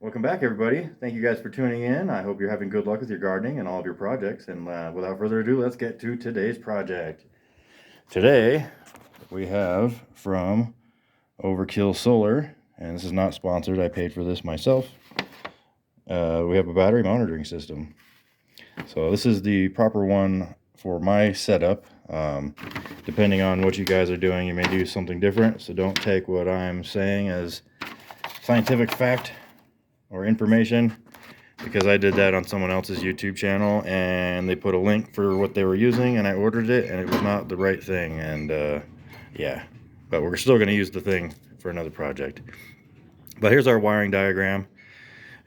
Welcome back, everybody. Thank you guys for tuning in. I hope you're having good luck with your gardening and all of your projects. And without further ado, let's get to today's project. Today, we have from Overkill Solar, and this is not sponsored. I paid for this myself. We have a battery monitoring system. So this is the proper one for my setup. Depending on what you guys are doing, you may do something different. So don't take what I'm saying as scientific fact or information, because I did that on someone else's YouTube channel and they put a link for what they were using and I ordered it and it was not the right thing. And yeah, but we're still going to use the thing for another project. But here's our wiring diagram.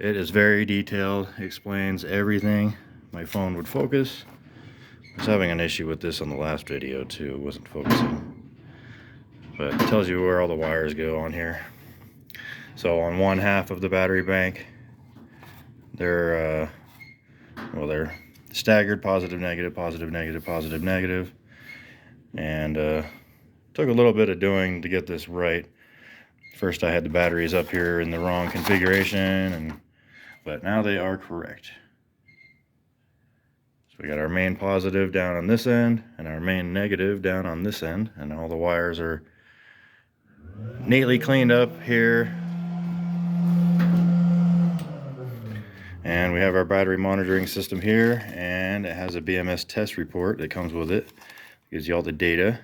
It is very detailed, explains everything. My phone would focus. I was having an issue with this on the last video too. It wasn't focusing, but it tells you where all the wires go on here. So on one half of the battery bank, they're staggered, positive, negative, positive, negative, positive, negative. And took a little bit of doing to get this right. First I had the batteries up here in the wrong configuration, but now they are correct. So we got our main positive down on this end and our main negative down on this end, and all the wires are neatly cleaned up here. And we have our battery monitoring system here, and it has a BMS test report that comes with it. It gives you all the data.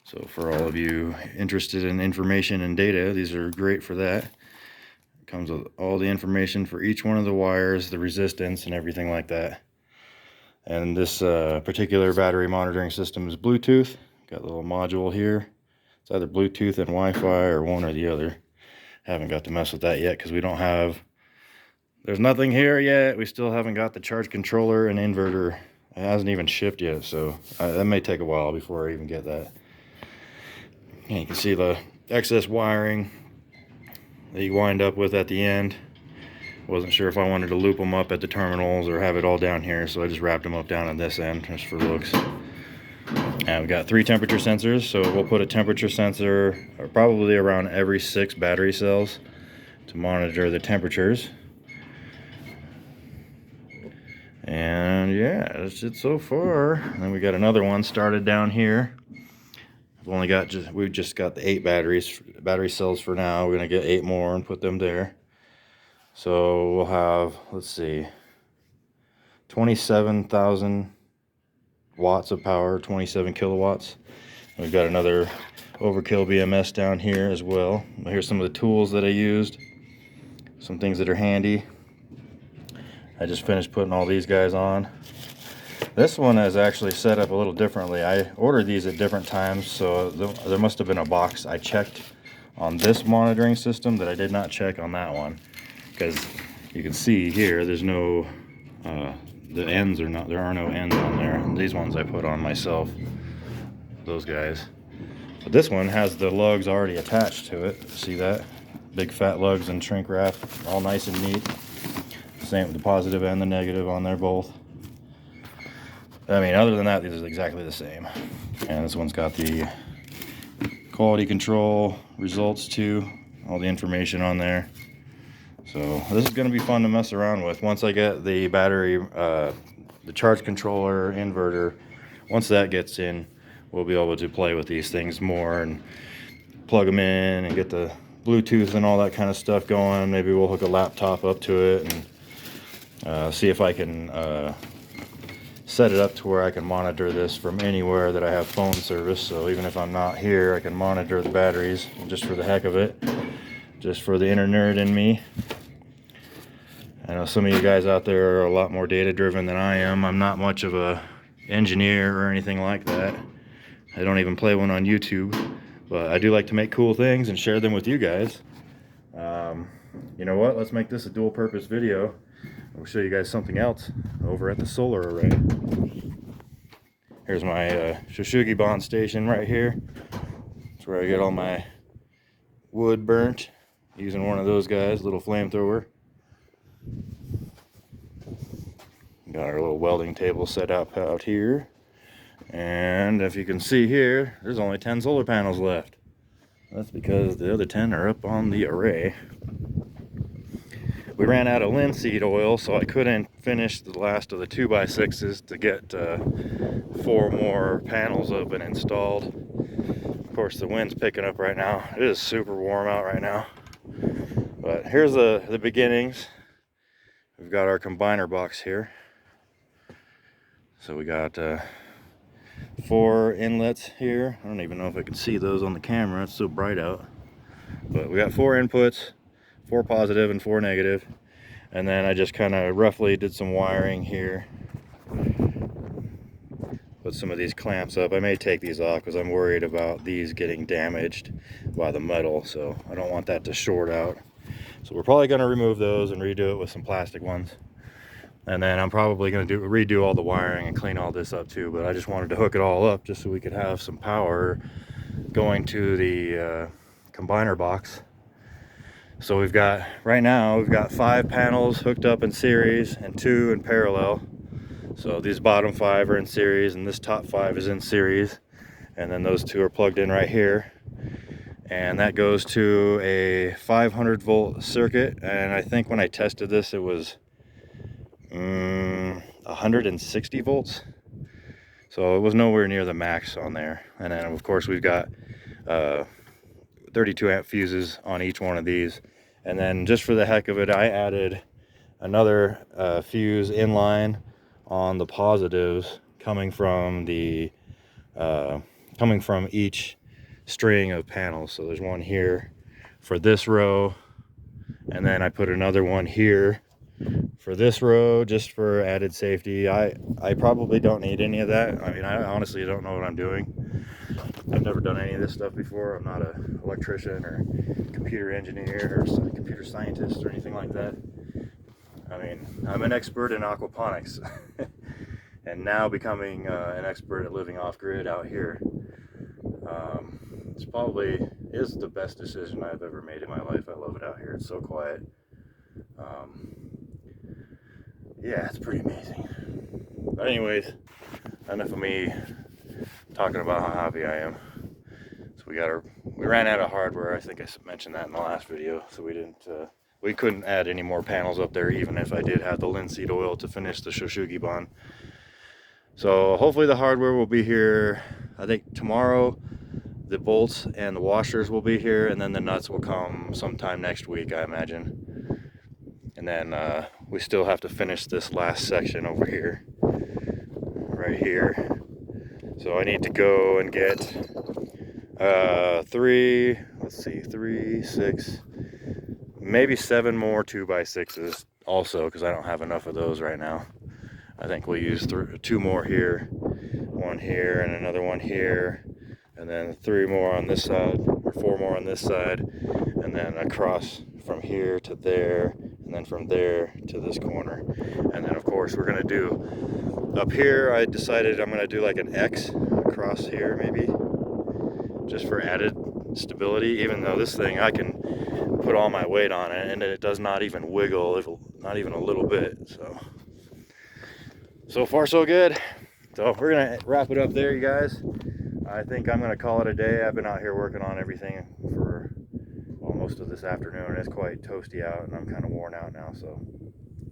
So for all of you interested in information and data, these are great for that. It comes with all the information for each one of the wires, the resistance and everything like that. And this particular battery monitoring system is Bluetooth. Got a little module here. It's either Bluetooth and Wi-Fi or one or the other. Haven't got to mess with that yet because we don't have... There's nothing here yet. We still haven't got the charge controller and inverter. It hasn't even shipped yet, so that may take a while before I even get that. And you can see the excess wiring that you wind up with at the end. Wasn't sure if I wanted to loop them up at the terminals or have it all down here, so I just wrapped them up down on this end just for looks. And we've got 3 temperature sensors, so we'll put a temperature sensor probably around every 6 battery cells to monitor the temperatures. And yeah, that's it so far. And then we got another one started down here. We've just got the 8 battery cells for now. We're gonna get 8 more and put them there. So we'll have, let's see, 27,000 watts of power, 27 kilowatts. And we've got another Overkill BMS down here as well. Here's some of the tools that I used, some things that are handy. I just finished putting all these guys on. This one is actually set up a little differently. I ordered these at different times, so there must have been a box I checked on this monitoring system that I did not check on that one. Because you can see here, there's no, the ends are not, there are no ends on there. These ones I put on myself, those guys. But this one has the lugs already attached to it. See that? Big fat lugs and shrink wrap, all nice and neat. Same with the positive and the negative on there both. I mean, other than that, these are exactly the same. And this one's got the quality control results too, all the information on there. So this is going to be fun to mess around with. Once I get the battery, the charge controller, inverter, once that gets in, we'll be able to play with these things more and plug them in and get the Bluetooth and all that kind of stuff going. Maybe we'll hook a laptop up to it and see if I can set it up to where I can monitor this from anywhere that I have phone service. So even if I'm not here, I can monitor the batteries just for the heck of it, just for the inner nerd in me. I know some of you guys out there are a lot more data driven than I am. I'm not much of a engineer or anything like that. I don't even play one on YouTube, but I do like to make cool things and share them with you guys. You know what? Let's make this a dual purpose video. I'll show you guys something else over at the solar array. Here's my Shoshugi bond station right here. That's where I get all my wood burnt using one of those guys, little flamethrower. Got our little welding table set up out here. And if you can see here, there's only 10 solar panels left. That's because the other 10 are up on the array. we ran out of linseed oil, so I couldn't finish the last of the 2x6s to get 4 more panels open installed. Of course, the wind's picking up right now. It is super warm out right now. But here's the beginnings. We've got our combiner box here. So we got 4 inlets here. I don't even know if I can see those on the camera. It's so bright out. But we got 4 inputs, 4 positive and 4 negative. And then I just kind of roughly did some wiring here. Put some of these clamps up. I may take these off because I'm worried about these getting damaged by the metal. So I don't want that to short out. So we're probably going to remove those and redo it with some plastic ones. And then I'm probably going to redo all the wiring and clean all this up too. But I just wanted to hook it all up just so we could have some power going to the combiner box. So we've got, right now, we've got 5 panels hooked up in series and 2 in parallel. So these bottom 5 are in series and this top 5 is in series. And then those 2 are plugged in right here. And that goes to a 500 volt circuit. And I think when I tested this, it was 160 volts. So it was nowhere near the max on there. And then of course we've got 32 amp fuses on each one of these. And then just for the heck of it, I added another fuse in line on the positives coming from the each string of panels. So there's one here for this row, and then I put another one here for this row just for added safety. I probably don't need any of that. I mean, I honestly don't know what I'm doing. I've never done any of this stuff before. I'm not an electrician or computer engineer or computer scientist or anything like that. I mean, I'm an expert in aquaponics and now becoming an expert at living off-grid out here. It's probably is the best decision I've ever made in my life. I love it out here. It's so quiet. Yeah, it's pretty amazing. But anyways, enough of me talking about how happy I am. So we ran out of hardware. I think I mentioned that in the last video. So we couldn't add any more panels up there, even if I did have the linseed oil to finish the Shoshugiban. So hopefully the hardware will be here. I think tomorrow the bolts and the washers will be here, and then the nuts will come sometime next week, I imagine. And then we still have to finish this last section over here, right here. So I need to go and get 3, 6, maybe 7 more 2x6s also, because I don't have enough of those right now. I think we'll use 2 more here, 1 here and another one here, and then 3 more on this side, or 4 more on this side, and then across from here to there, and then from there to this corner. And then of course we're gonna do up here, I decided I'm gonna do like an X across here maybe, just for added stability, even though this thing I can put all my weight on it and it does not even wiggle, not even a little bit. So far so good. So we're gonna wrap it up there, you guys. I think I'm gonna call it a day. I've been out here working on everything for most of this afternoon. It's quite toasty out and I'm kind of worn out now, so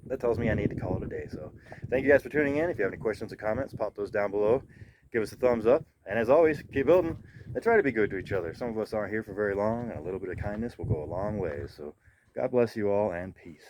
that tells me I need to call it a day. So thank you guys for tuning in. If you have any questions or comments, pop those down below. Give us a thumbs up, and as always, keep building and try to be good to each other. Some of us aren't here for very long, and a little bit of kindness will go a long way. So God bless you all, and peace.